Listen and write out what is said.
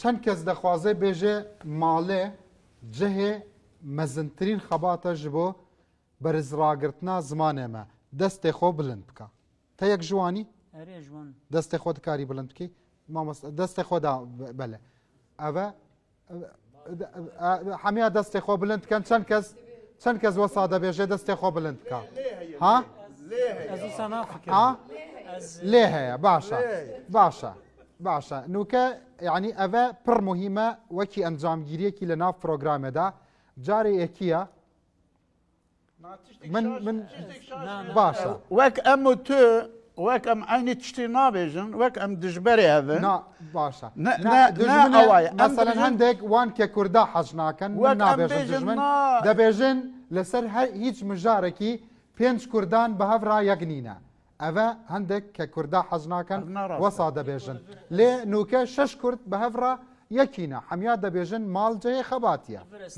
چەند کەس دەخوازێ بێژێ ماڵێ جهێ مەزنترین خەباتە ji بۆ بەرزڕاگرتنا زمانێمە دەستێ خۆ بلند بکە تا یەک جوانی دەستێ خۆ دکاری بلند بکەی دەستێ خۆدا بەلێ ئەوە هەمیا دەستێ خۆ بلند بکەن چەند کەس وەسا دەبێژێ دەستێ خۆ بلند بکە ها لێ هەیە باشە باشە نوکە یعنی ئەvە پڕ مهمە وەکی ئەنجامگیریەکی لە ناو پرۆگرامێدا جارێ یەکیە من باشە وەک ئەم و تو وەک ئەم عینی تشتی نابێژن وەک ئەم دژبەرێ هەبن باشە مەسەلەن هەندێک وان کە کووردا حەج ناکەن نابێژن دژمن دەبێژن لەسەر هیچ مژارێکی 5 کوردان بە هەڤرا یەک نینە ئەvە هەندێک کە کووردا حەج ناکەن وەسا دەبێژن لێ نوکە 6 کورد بە هەڤرا یەکینە هەمیا دەبێژن ماڵ جەیە خەباتیە